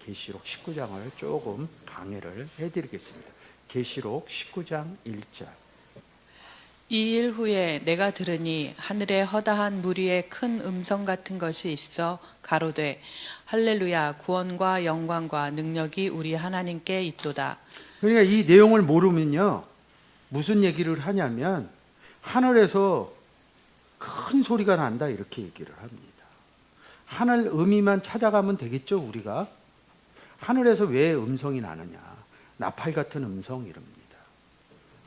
계시록 19장을 조금 강해를 해드리겠습니다. 계시록 19장 1절. 이 일 후에 내가 들으니 하늘에 허다한 무리의 큰 음성 같은 것이 있어 가로되 할렐루야 구원과 영광과 능력이 우리 하나님께 있도다. 그러니까 이 내용을 모르면요, 무슨 얘기를 하냐면 하늘에서 큰 소리가 난다 이렇게 얘기를 합니다. 하늘 의미만 찾아가면 되겠죠. 우리가 하늘에서 왜 음성이 나느냐, 나팔 같은 음성 이럽니다.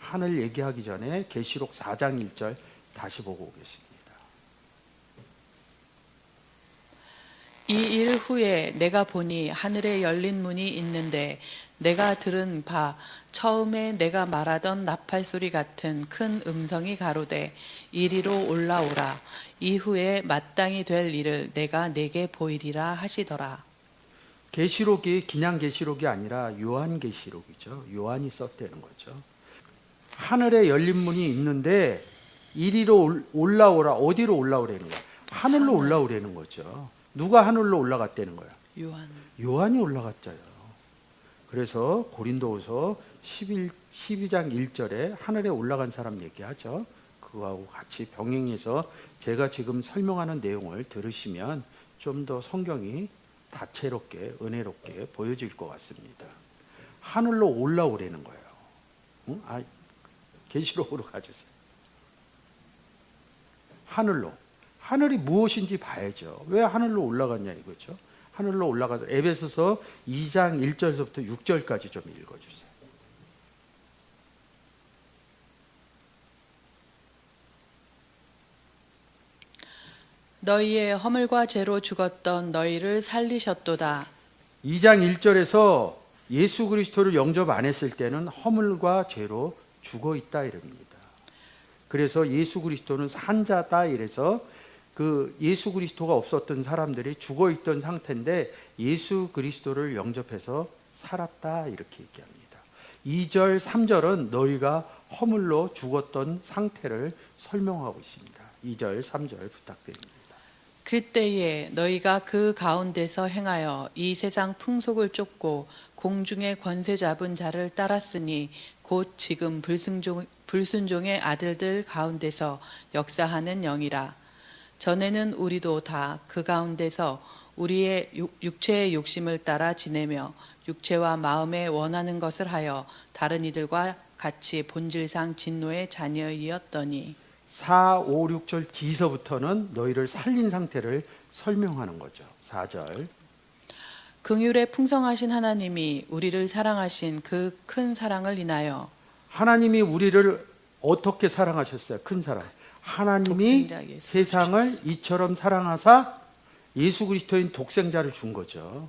하늘 얘기하기 전에 계시록 4장 1절 다시 보고 오겠습니다. 이 일 후에 내가 보니 하늘에 열린 문이 있는데 내가 들은 바 처음에 내가 말하던 나팔 소리 같은 큰 음성이 가로되 이리로 올라오라. 이후에 마땅히 될 일을 내가 네게 보이리라 하시더라. 계시록이 그냥 계시록이 아니라 요한 계시록이죠. 요한이 썼다는 거죠. 하늘에 열린 문이 있는데 이리로 올라오라. 어디로 올라오라는 거야? 하늘로 올라오라는 거죠. 누가 하늘로 올라갔다는 거야? 요한이 올라갔잖아요. 그래서 고린도후서 12장 1절에 하늘에 올라간 사람 얘기하죠. 그거하고 같이 병행해서 제가 지금 설명하는 내용을 들으시면 좀 더 성경이 다채롭게 은혜롭게 보여질 것 같습니다. 하늘로 올라오라는 거예요. 응? 계시록으로 가주세요. 하늘로. 하늘이 무엇인지 봐야죠. 왜 하늘로 올라갔냐 이거죠. 하늘로 올라가서 에베소서 2장 1절부터 6절까지 좀 읽어주세요. 너희의 허물과 죄로 죽었던 너희를 살리셨도다. 2장 1절에서 예수 그리스도를 영접 안 했을 때는 허물과 죄로 죽어 있다 이럽니다. 그래서 예수 그리스도는 산자다 이래서 그 예수 그리스도가 없었던 사람들이 죽어 있던 상태인데 예수 그리스도를 영접해서 살았다 이렇게 얘기합니다. 2절 3절은 너희가 허물로 죽었던 상태를 설명하고 있습니다. 2절 3절 부탁드립니다. 그때에 너희가 그 가운데서 행하여 이 세상 풍속을 쫓고 공중의 권세 잡은 자를 따랐으니 곧 지금 불순종의 아들들 가운데서 역사하는 영이라. 전에는 우리도 다 그 가운데서 우리의 육체의 욕심을 따라 지내며 육체와 마음에 원하는 것을 하여 다른 이들과 같이 본질상 진노의 자녀이었더니 4, 5, 6절 뒤서부터는 너희를 살린 상태를 설명하는 거죠. 4절 긍휼에 풍성하신 하나님이 우리를 사랑하신 그 큰 사랑을 인하여 하나님이 우리를 어떻게 사랑하셨어요? 큰 사랑. 하나님이 세상을 이처럼 사랑하사 예수 그리스도인 독생자를 준 거죠.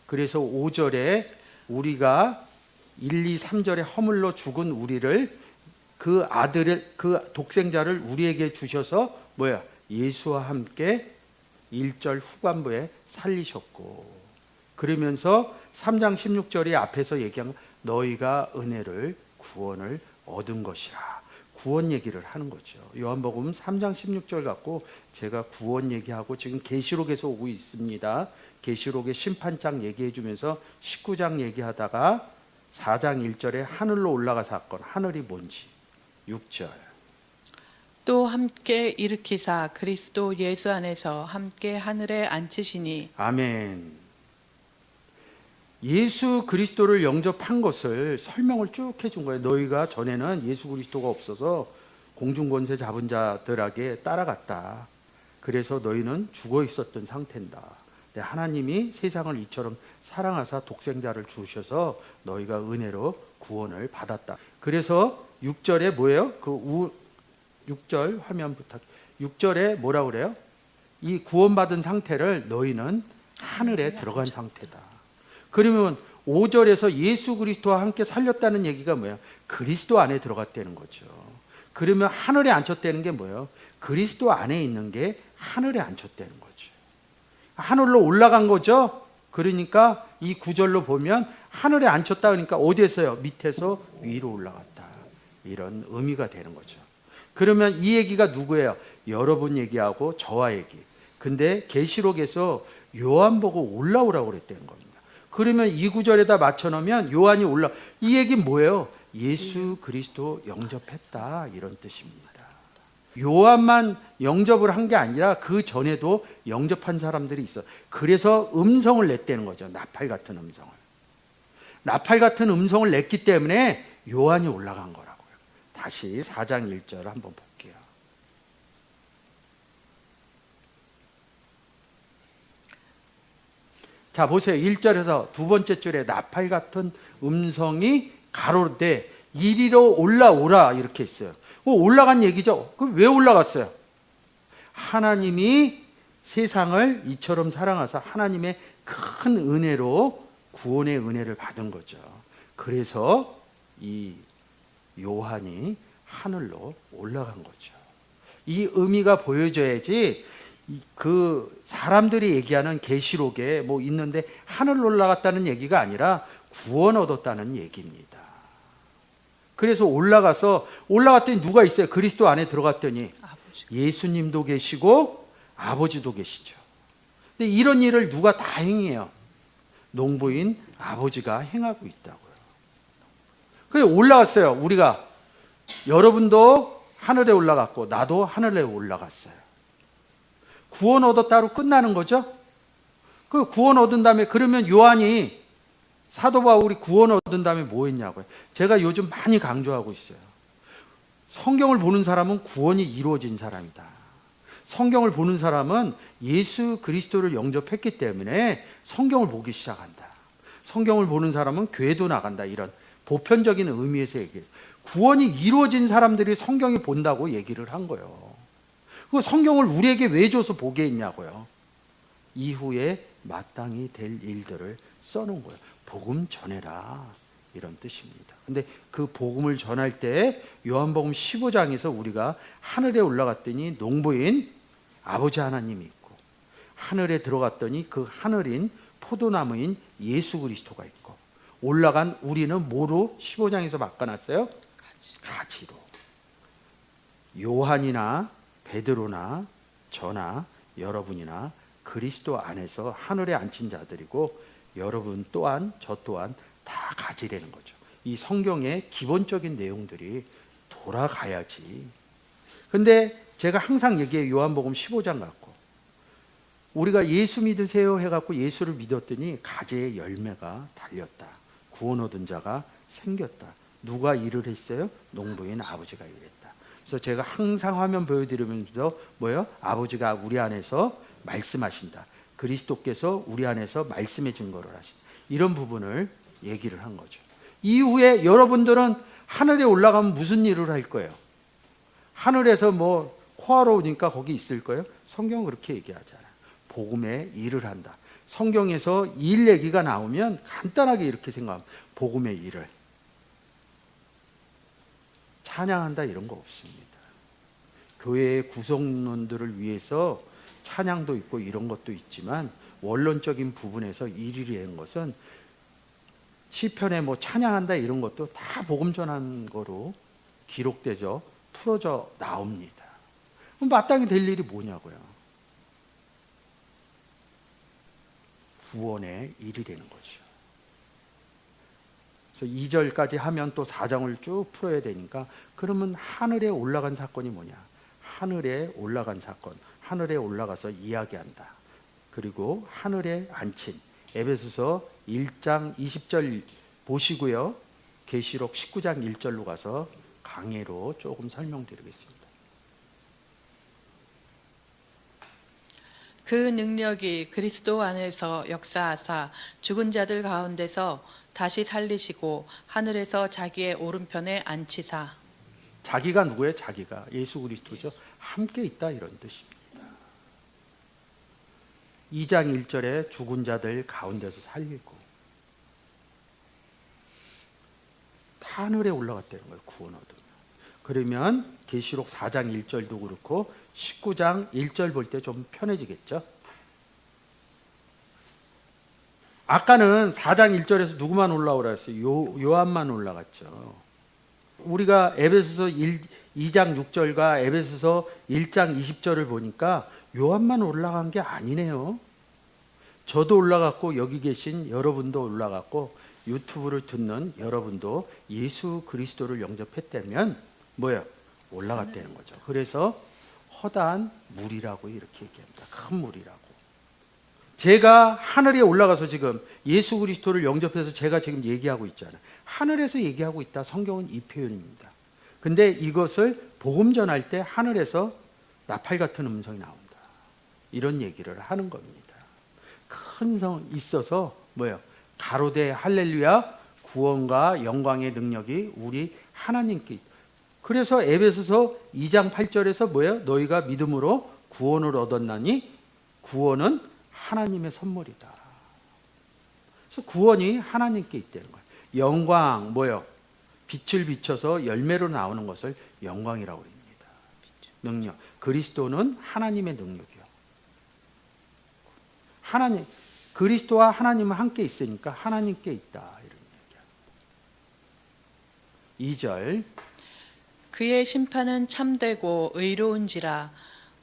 그래서 5절에 우리가 1, 2, 3절에 허물로 죽은 우리를 그 아들을 그 독생자를 우리에게 주셔서 뭐야? 예수와 함께 1절 후반부에 살리셨고 그러면서 3장 16절이 앞에서 얘기한 너희가 은혜를 구원을 얻은 것이라. 구원 얘기를 하는 거죠. 요한복음 3장 16절 갖고 제가 구원 얘기하고 지금 계시록에서 오고 있습니다. 계시록의 심판장 얘기해 주면서 19장 얘기하다가 4장 1절에 하늘로 올라가 사건, 하늘이 뭔지 6절 또 함께 일으키사 그리스도 예수 안에서 함께 하늘에 앉히시니 아멘. 예수 그리스도를 영접한 것을 설명을 쭉 해준 거예요. 너희가 전에는 예수 그리스도가 없어서 공중권세 잡은 자들에게 따라갔다. 그래서 너희는 죽어 있었던 상태인다. 하나님이 세상을 이처럼 사랑하사 독생자를 주셔서 너희가 은혜로 구원을 받았다. 그래서 6절에 뭐예요? 6절 화면 부탁. 6절에 뭐라 그래요? 이 구원받은 상태를 너희는 하늘에 들어간 상태다. 그러면 5절에서 예수 그리스도와 함께 살렸다는 얘기가 뭐예요? 그리스도 안에 들어갔다는 거죠. 그러면 하늘에 앉혔다는 게 뭐예요? 그리스도 안에 있는 게 하늘에 앉혔다는 거죠. 하늘로 올라간 거죠. 그러니까 이 구절로 보면 하늘에 앉혔다 그러니까 어디에서요? 밑에서 위로 올라갔다. 이런 의미가 되는 거죠. 그러면 이 얘기가 누구예요? 여러분 얘기하고 저와 얘기. 근데 계시록에서 요한 보고 올라오라고 그랬다는 겁니다. 그러면 이 구절에다 맞춰 놓으면 요한이 이 얘기는 뭐예요? 예수 그리스도 영접했다 이런 뜻입니다. 요한만 영접을 한 게 아니라 그 전에도 영접한 사람들이 있어. 그래서 음성을 냈다는 거죠. 나팔 같은 음성을. 나팔 같은 음성을 냈기 때문에 요한이 올라간 거라고요. 다시 4장 1절 한번 볼게요. 자, 보세요. 1절에서 두 번째 줄에 나팔 같은 음성이 가로되 이리로 올라오라 이렇게 했어요. 올라간 얘기죠. 그럼 왜 올라갔어요? 하나님이 세상을 이처럼 사랑하사 하나님의 큰 은혜로 구원의 은혜를 받은 거죠. 그래서 이 요한이 하늘로 올라간 거죠. 이 의미가 보여져야지 그 사람들이 얘기하는 계시록에 뭐 있는데 하늘로 올라갔다는 얘기가 아니라 구원 얻었다는 얘기입니다. 그래서 올라갔더니 누가 있어요? 그리스도 안에 들어갔더니 예수님도 계시고 아버지도 계시죠. 근데 이런 일을 누가 다 행해요? 농부인 아버지가 행하고 있다고요. 그래서 올라갔어요. 우리가 여러분도 하늘에 올라갔고 나도 하늘에 올라갔어요. 구원 얻었다로 끝나는 거죠. 그 구원 얻은 다음에 그러면 요한이 사도 바울이 구원 얻은 다음에 뭐 했냐고요. 제가 요즘 많이 강조하고 있어요. 성경을 보는 사람은 구원이 이루어진 사람이다. 성경을 보는 사람은 예수 그리스도를 영접했기 때문에 성경을 보기 시작한다. 성경을 보는 사람은 교회도 나간다. 이런 보편적인 의미에서 얘기해요. 구원이 이루어진 사람들이 성경이 본다고 얘기를 한 거예요. 그 성경을 우리에게 왜 줘서 보게 했냐고요. 이후에 마땅히 될 일들을 써놓은 거예요. 복음 전해라 이런 뜻입니다. 근데 그 복음을 전할 때 요한복음 15장에서 우리가 하늘에 올라갔더니 농부인 아버지 하나님이 있고 하늘에 들어갔더니 그 하늘인 포도나무인 예수 그리스도가 있고 올라간 우리는 뭐로 15장에서 바꿔놨어요? 가지로. 요한이나 베드로나 저나 여러분이나 그리스도 안에서 하늘에 앉힌 자들이고 여러분 또한 저 또한 다 가지라는 거죠. 이 성경의 기본적인 내용들이 돌아가야지. 근데 제가 항상 얘기해요. 요한복음 15장 갖고 우리가 예수 믿으세요 해갖고 예수를 믿었더니 가지의 열매가 달렸다. 구원 얻은 자가 생겼다. 누가 일을 했어요? 농부인 아버지가 일했다. 그래서 제가 항상 화면 보여드리면서 뭐예요? 아버지가 우리 안에서 말씀하신다. 그리스도께서 우리 안에서 말씀의 증거를 하신다. 이런 부분을 얘기를 한 거죠. 이후에 여러분들은 하늘에 올라가면 무슨 일을 할 거예요? 하늘에서 뭐 호화로 오니까 거기 있을 거예요? 성경은 그렇게 얘기하잖아요. 복음의 일을 한다. 성경에서 일 얘기가 나오면 간단하게 이렇게 생각하면 복음의 일을 찬양한다 이런 거 없습니다. 교회의 구성론들을 위해서 찬양도 있고 이런 것도 있지만 원론적인 부분에서 일이라는 것은 시편에 뭐 찬양한다 이런 것도 다 복음 전한 거로 기록되죠. 풀어져 나옵니다. 그럼 마땅히 될 일이 뭐냐고요. 구원의 일이라는 거죠. 그래서 2절까지 하면 또 4장을 쭉 풀어야 되니까 그러면 하늘에 올라간 사건이 뭐냐. 하늘에 올라간 사건. 하늘에 올라가서 이야기한다. 그리고 하늘에 앉힌 에베소서 1장 20절 보시고요. 계시록 19장 1절로 가서 강해로 조금 설명드리겠습니다. 그 능력이 그리스도 안에서 역사하사 죽은 자들 가운데서 다시 살리시고 하늘에서 자기의 오른편에 앉히사. 자기가 누구예요? 자기가 예수 그리스도죠. 함께 있다 이런 뜻입니다. 2장 1절에 죽은 자들 가운데서 살리고 하늘에 올라갔다는 거예요. 구원 얻으면. 그러면 계시록 4장 1절도 그렇고 19장 1절 볼 때 좀 편해지겠죠. 아까는 4장 1절에서 누구만 올라오라 했어요? 요한만 올라갔죠. 우리가 에베소서 2장 6절과 에베소서 1장 20절을 보니까 요한만 올라간 게 아니네요. 저도 올라갔고 여기 계신 여러분도 올라갔고 유튜브를 듣는 여러분도 예수 그리스도를 영접했다면 뭐예요? 올라갔다는 거죠. 그래서 허다한 물이라고 이렇게 얘기합니다. 큰 물이라고. 제가 하늘에 올라가서 지금 예수 그리스도를 영접해서 제가 지금 얘기하고 있잖아요. 하늘에서 얘기하고 있다. 성경은 이 표현입니다. 근데 이것을 복음 전할 때 하늘에서 나팔 같은 음성이 나온다. 이런 얘기를 하는 겁니다. 큰 성 있어서 뭐예요? 가로되 할렐루야 구원과 영광의 능력이 우리 하나님께 있다. 그래서 에베소서 2장 8절에서 뭐예요? 너희가 믿음으로 구원을 얻었나니 구원은 하나님의 선물이다. 그래서 구원이 하나님께 있다는 거예요. 영광 뭐예요? 빛을 비춰서 열매로 나오는 것을 영광이라고 합니다. 능력. 그리스도는 하나님의 능력이요. 하나님 그리스도와 하나님은 함께 있으니까 하나님께 있다. 이런 얘기합니다. 2절 그의 심판은 참되고 의로운지라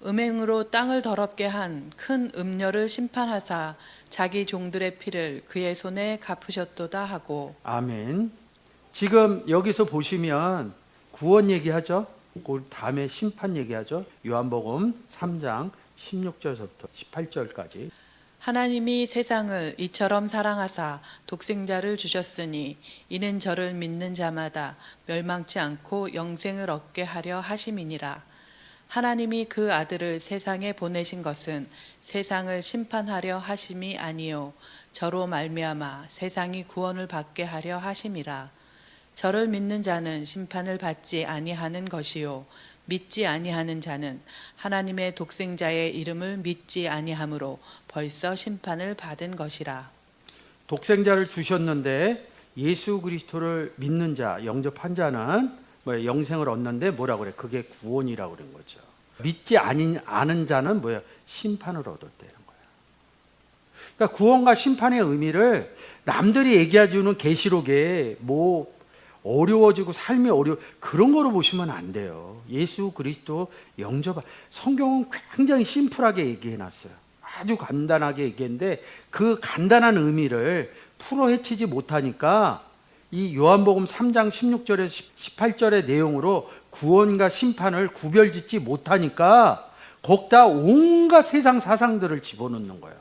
음행으로 땅을 더럽게 한 큰 음녀를 심판하사 자기 종들의 피를 그의 손에 갚으셨도다 하고. 아멘. 지금 여기서 보시면 구원 얘기하죠. 그 다음에 심판 얘기하죠. 요한복음 3장 16절부터 18절까지. 하나님이 세상을 이처럼 사랑하사 독생자를 주셨으니 이는 저를 믿는 자마다 멸망치 않고 영생을 얻게 하려 하심이니라. 하나님이 그 아들을 세상에 보내신 것은 세상을 심판하려 하심이 아니요 저로 말미암아 세상이 구원을 받게 하려 하심이라. 저를 믿는 자는 심판을 받지 아니하는 것이요 믿지 아니하는 자는 하나님의 독생자의 이름을 믿지 아니하므로 벌써 심판을 받은 것이라. 독생자를 주셨는데 예수 그리스도를 믿는 자, 영접한 자는 영생을 얻는데 뭐라고 그래? 그게 구원이라고 그런 거죠. 믿지 않은 자는 뭐야? 심판을 얻었다는 거야. 그러니까 구원과 심판의 의미를 남들이 얘기해주는 계시록에 뭐 어려워지고 삶이 그런 거로 보시면 안 돼요. 예수 그리스도 영접. 성경은 굉장히 심플하게 얘기해 놨어요. 아주 간단하게 얘기했는데 그 간단한 의미를 풀어헤치지 못하니까 이 요한복음 3장 16절에서 18절의 내용으로 구원과 심판을 구별짓지 못하니까 거기다 온갖 세상 사상들을 집어넣는 거예요.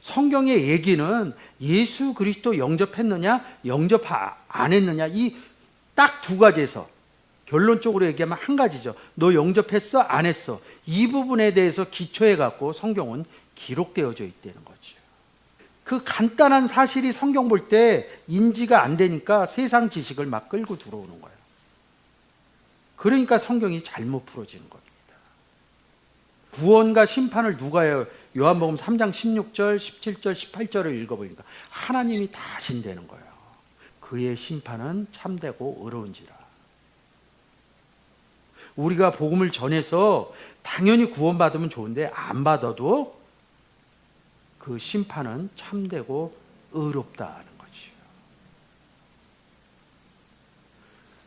성경의 얘기는 예수 그리스도 영접했느냐 영접 안 했느냐 이 딱 두 가지에서 결론적으로 얘기하면 한 가지죠. 너 영접했어? 안 했어? 이 부분에 대해서 기초해 갖고 성경은 기록되어져 있다는 거죠. 그 간단한 사실이 성경 볼 때 인지가 안 되니까 세상 지식을 막 끌고 들어오는 거예요. 그러니까 성경이 잘못 풀어지는 겁니다. 구원과 심판을 누가 해요? 요한복음 3장 16절, 17절, 18절을 읽어보니까 하나님이 다 하신다는 거예요. 그의 심판은 참되고 의로운지라. 우리가 복음을 전해서 당연히 구원받으면 좋은데 안 받아도 그 심판은 참되고 의롭다는 거지요.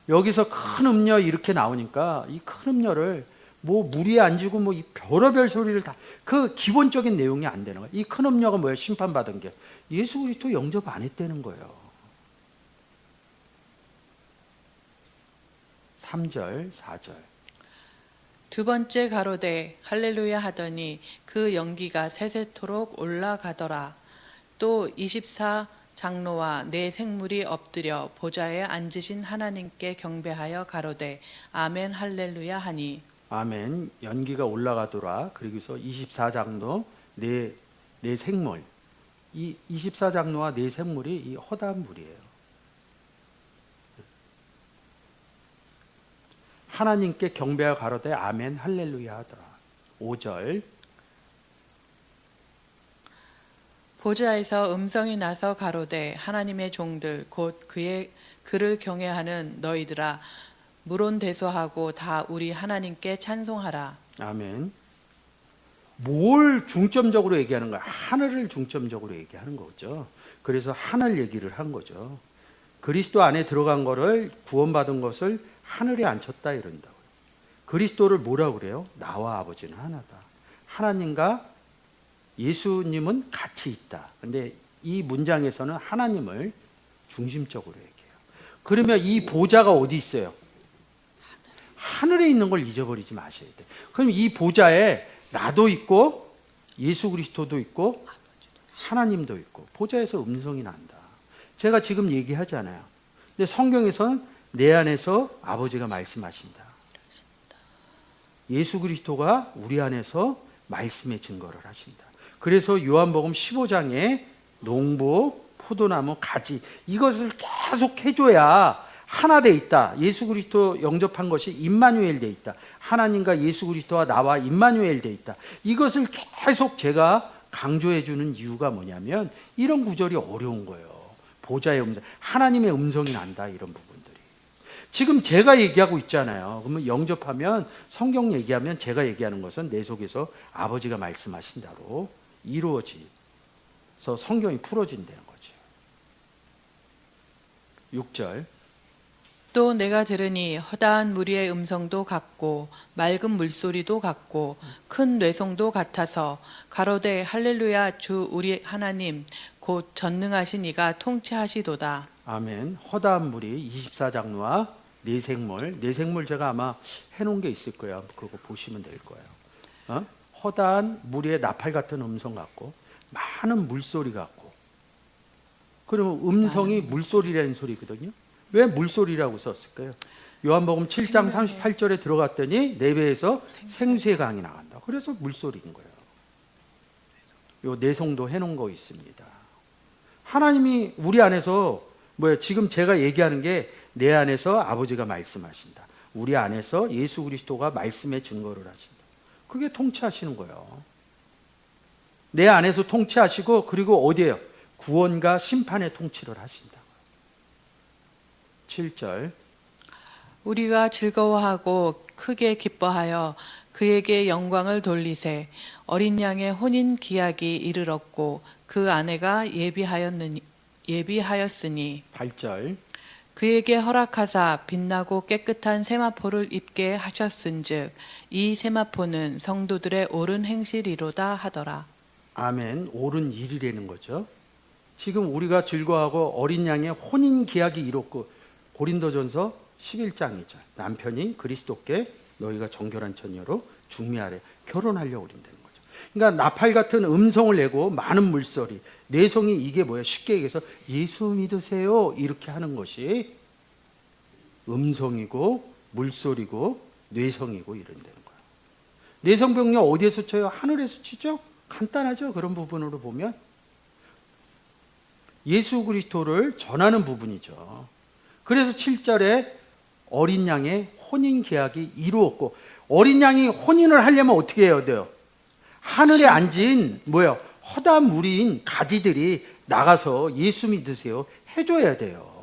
여기서 큰 음녀 이렇게 나오니까 이 큰 음녀를 뭐 무리에 앉고 뭐 이 별의별 소리를 다 그 기본적인 내용이 안 되는 거예요. 이 큰 음녀가 뭐예요? 심판받은 게 예수 그리스도 영접 안 했다는 거예요. 3절, 4절. 두 번째 가로되 할렐루야 하더니 그 연기가 세세토록 올라가더라. 또 24 장로와 네 생물이 엎드려 보좌에 앉으신 하나님께 경배하여 가로되 아멘 할렐루야 하니. 아멘. 연기가 올라가더라. 그리고서 24장로 네 생물. 이 24장로와 네 생물이 이 허다한 물이에요. 하나님께 경배하여 가로되 아멘 할렐루야 하더라. 5절. 보좌에서 음성이 나서 가로되 하나님의 종들 곧 그를 경외하는 너희들아 물온대소하고 다 우리 하나님께 찬송하라. 아멘. 뭘 중점적으로 얘기하는 거야? 하늘을 중점적으로 얘기하는 거죠. 그래서 하늘 얘기를 한 거죠. 그리스도 안에 들어간 거를 구원받은 것을 하늘에 앉혔다 이런다고요. 그리스도를 뭐라고 그래요? 나와 아버지는 하나다. 하나님과 예수님은 같이 있다. 근데 이 문장에서는 하나님을 중심적으로 얘기해요. 그러면 이 보좌가 어디 있어요? 하늘에 있는 걸 잊어버리지 마셔야 돼. 그럼 이 보좌에 나도 있고 예수 그리스도도 있고 하나님도 있고 보좌에서 음성이 난다. 제가 지금 얘기하잖아요. 근데 성경에서는 내 안에서 아버지가 말씀하신다. 예수 그리스도가 우리 안에서 말씀의 증거를 하신다. 그래서 요한복음 15장에 농부, 포도나무, 가지 이것을 계속 해줘야 하나 돼 있다. 예수 그리스도 영접한 것이 임마누엘 돼 있다. 하나님과 예수 그리스도와 나와 임마누엘 돼 있다. 이것을 계속 제가 강조해 주는 이유가 뭐냐면 이런 구절이 어려운 거예요. 보좌의 음성, 하나님의 음성이 난다. 이런 부분들이 지금 제가 얘기하고 있잖아요. 그러면 영접하면 성경 얘기하면 제가 얘기하는 것은 내 속에서 아버지가 말씀하신다로 이루어져서 성경이 풀어진다는 거죠. 6절 또 내가 들으니 허다한 무리의 음성도 같고 맑은 물소리도 같고 큰 뇌성도 같아서 가로되 할렐루야 주 우리 하나님 곧 전능하신 이가 통치하시도다. 아멘. 허다한 물이 24장로와 내생물 제가 아마 해놓은 게 있을 거예요. 그거 보시면 될 거예요. 허다한 물의 나팔 같은 음성 같고 많은 물소리 같고 그러면 음성이 물소리라는 소리거든요. 왜 물소리라고 썼을까요? 요한복음 7장 38절에 들어갔더니 내 배에서 생수의 강이 나간다. 그래서 물소리인 거예요. 요 내성도 해놓은 거 있습니다. 하나님이 우리 안에서 지금 제가 얘기하는 게 내 안에서 아버지가 말씀하신다. 우리 안에서 예수 그리스도가 말씀의 증거를 하신다. 그게 통치하시는 거예요. 내 안에서 통치하시고 그리고 어디에요? 구원과 심판의 통치를 하신다. 7절 우리가 즐거워하고 크게 기뻐하여 그에게 영광을 돌리세. 어린 양의 혼인 기약이 이르렀고 그 아내가 예비하였으니 8절 그에게 허락하사 빛나고 깨끗한 세마포를 입게 하셨은즉 이 세마포는 성도들의 옳은 행실이로다 하더라. 아멘. 옳은 일이라는 거죠. 지금 우리가 즐거워하고 어린 양의 혼인 계약이 이뤘고 고린도전서 11장 2절 남편이 그리스도께 너희가 정결한 처녀로 중매하래. 결혼하려고 그런다는 거죠. 그러니까 나팔 같은 음성을 내고 많은 물소리 뇌성이 이게 뭐예요? 쉽게 얘기해서 예수 믿으세요 이렇게 하는 것이 음성이고 물소리고 뇌성이고 이런다는 거예요. 뇌성병력 어디에서 쳐요? 하늘에서 치죠? 간단하죠. 그런 부분으로 보면 예수 그리스도를 전하는 부분이죠. 그래서 7절에 어린 양의 혼인 계약이 이루었고 어린 양이 혼인을 하려면 어떻게 해야 돼요? 하늘에 앉은 허다한 무리인 가지들이 나가서 예수 믿으세요 해줘야 돼요.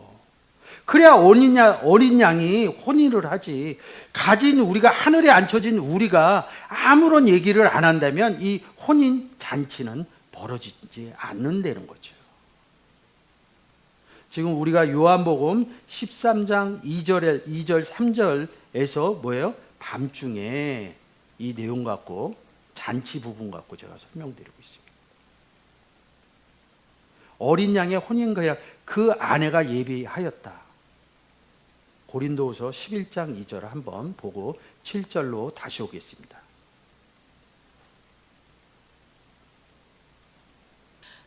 그래야 어린 양이 혼인을 하지. 가진 우리가 하늘에 앉혀진 우리가 아무런 얘기를 안 한다면 이 혼인 잔치는 벌어지지 않는다는 거죠. 지금 우리가 요한복음 13장 2절 3절에서 밤중에 이 내용 갖고 잔치 부분 갖고 제가 설명드리고 있습니다. 어린 양의 혼인 계약 그 아내가 예비하였다. 고린도후서 11장 2절 한번 보고 7절로 다시 오겠습니다.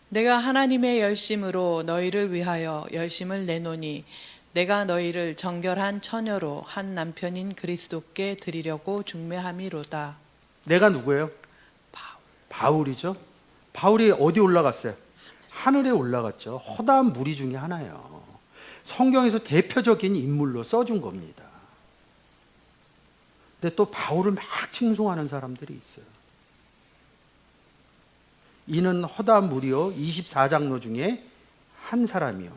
내가 하나님의 열심으로 너희를 위하여 열심을 내노니 내가 너희를 정결한 처녀로 한 남편인 그리스도께 드리려고 중매함이로다. 내가 누구예요? 바울이죠. 바울이 어디 올라갔어요? 하늘에 올라갔죠. 허다한 무리 중에 하나예요. 성경에서 대표적인 인물로 써준 겁니다. 근데 또 바울을 막 칭송하는 사람들이 있어요. 이는 허다한 무리요 24장로 중에 한 사람이요.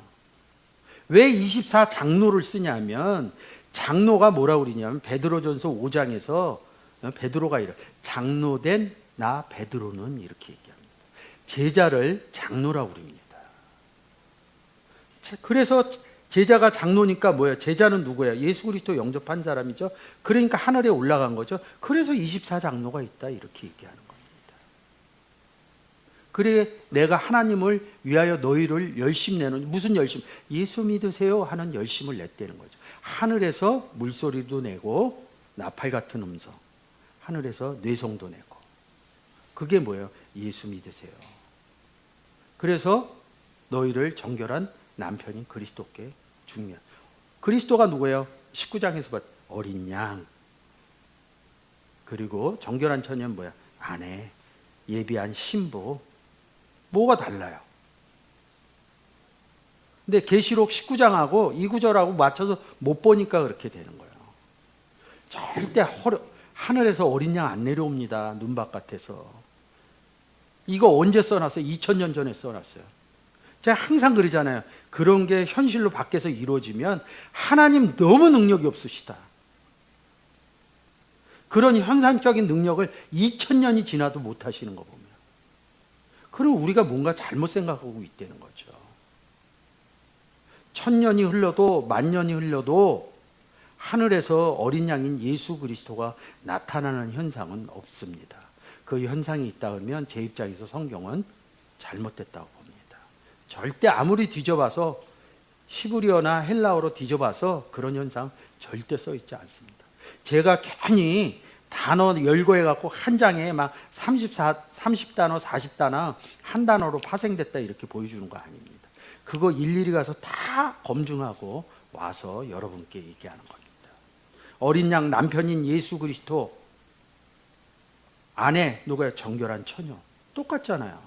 왜 24장로를 쓰냐면 장로가 뭐라고 그러냐면 베드로전서 5장에서 베드로가 장로된 나 베드로는 이렇게 얘기합니다. 제자를 장로라고 그럽니다. 그래서 제자가 장로니까 제자는 누구예요? 예수 그리스도 영접한 사람이죠. 그러니까 하늘에 올라간 거죠. 그래서 24장로가 있다 이렇게 얘기하는 겁니다. 그래 내가 하나님을 위하여 너희를 열심 내는, 무슨 열심? 예수 믿으세요 하는 열심을 냈다는 거죠. 하늘에서 물소리도 내고 나팔 같은 음성, 하늘에서 뇌성도 내고. 그게 뭐예요? 예수 믿으세요. 그래서 너희를 정결한 남편인 그리스도께 중면. 그리스도가 누구예요? 19장에서 봤 어린 양. 그리고 정결한 처녀는 뭐야? 아내, 예비한 신부. 뭐가 달라요? 근데 계시록 19장하고 이 구절하고 맞춰서 못 보니까 그렇게 되는 거예요. 절대 하늘에서 어린 양 안 내려옵니다. 눈 바깥에서. 이거 언제 써놨어요? 2000년 전에 써놨어요. 제가 항상 그러잖아요. 그런 게 현실로 밖에서 이루어지면 하나님 너무 능력이 없으시다. 그런 현상적인 능력을 2000년이 지나도 못 하시는 거 보면, 그럼 우리가 뭔가 잘못 생각하고 있다는 거죠. 1000년이 흘러도 10,000년이 흘러도 하늘에서 어린 양인 예수 그리스도가 나타나는 현상은 없습니다. 그 현상이 있다 그러면 제 입장에서 성경은 잘못됐다고 봅니다. 절대 아무리 뒤져봐서 히브리어나 헬라어로 뒤져봐서 그런 현상 절대 써 있지 않습니다. 제가 괜히 단어 열거해 갖고 한 장에 막 30단어 40단어 한 단어로 파생됐다 이렇게 보여주는 거 아닙니다. 그거 일일이 가서 다 검증하고 와서 여러분께 얘기하는 겁니다. 어린 양 남편인 예수 그리스도, 아내 누가요? 정결한 처녀. 똑같잖아요.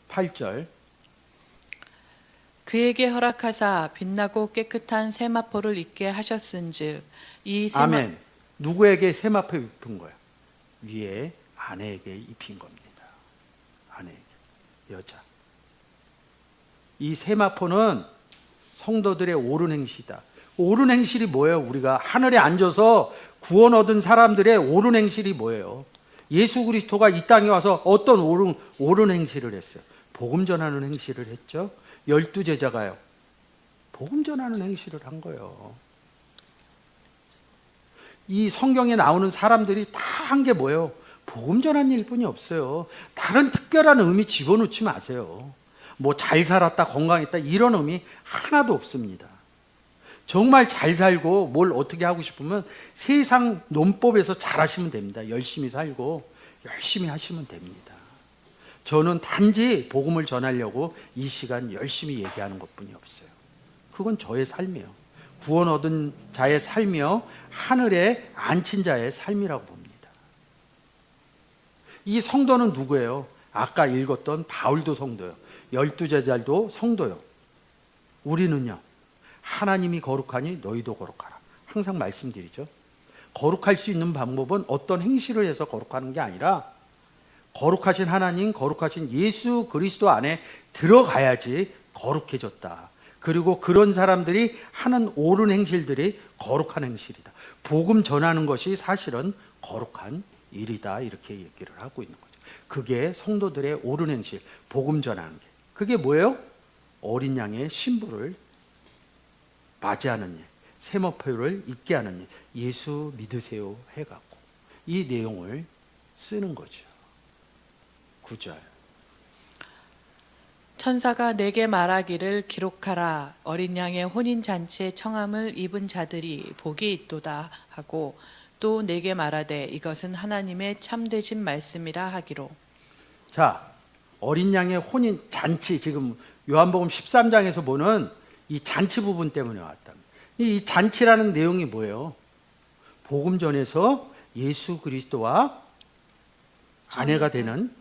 8절. 그에게 허락하사 빛나고 깨끗한 세마포를 입게 하셨은즉 이 아멘. 누구에게 세마포 입힌 거야? 위에 아내에게 입힌 겁니다. 아내에게, 여자. 이 세마포는 성도들의 옳은 행실이다. 옳은 행실이 뭐예요? 우리가 하늘에 앉아서 구원 얻은 사람들의 옳은 행실이 뭐예요? 예수 그리스도가 이 땅에 와서 어떤 옳은 행실을 했어요? 복음 전하는 행실을 했죠. 12제자가요. 복음 전하는 행실을 한 거예요. 이 성경에 나오는 사람들이 다 한 게 뭐예요? 복음 전한 일뿐이 없어요. 다른 특별한 의미 집어넣지 마세요. 뭐 잘 살았다, 건강했다 이런 의미 하나도 없습니다. 정말 잘 살고 뭘 어떻게 하고 싶으면 세상 논법에서 잘 하시면 됩니다. 열심히 살고 열심히 하시면 됩니다. 저는 단지 복음을 전하려고 이 시간 열심히 얘기하는 것뿐이 없어요. 그건 저의 삶이에요. 구원 얻은 자의 삶이요, 하늘에 앉힌 자의 삶이라고 봅니다. 이 성도는 누구예요? 아까 읽었던 바울도 성도요, 12제자도 성도요. 우리는요, 하나님이 거룩하니 너희도 거룩하라. 항상 말씀드리죠. 거룩할 수 있는 방법은 어떤 행실을 해서 거룩하는 게 아니라 거룩하신 하나님, 거룩하신 예수 그리스도 안에 들어가야지 거룩해졌다. 그리고 그런 사람들이 하는 옳은 행실들이 거룩한 행실이다. 복음 전하는 것이 사실은 거룩한 일이다. 이렇게 얘기를 하고 있는 거죠. 그게 성도들의 옳은 행실, 복음 전하는 게. 그게 뭐예요? 어린 양의 신부를 맞이하는 일, 세마포를 입게 하는 일, 예수 믿으세요 해갖고 이 내용을 쓰는 거죠. 9절. 천사가 내게 말하기를 기록하라. 어린 양의 혼인 잔치에 청함을 입은 자들이 복이 있도다 하고 또 내게 말하되 이것은 하나님의 참되신 말씀이라 하기로. 자, 어린 양의 혼인 잔치, 지금 요한복음 13장에서 보는 이 잔치 부분 때문에 왔다. 이 잔치라는 내용이 뭐예요? 복음 전에서 예수 그리스도와 아내가 되는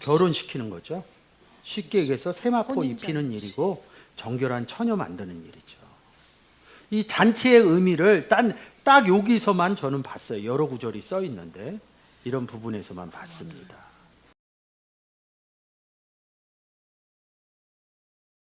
결혼시키는 거죠. 쉽게 얘기해서 세마포 입히는 일이고 정결한 처녀 만드는 일이죠. 이 잔치의 의미를 딱 여기서만 저는 봤어요. 여러 구절이 써 있는데 이런 부분에서만 봤습니다.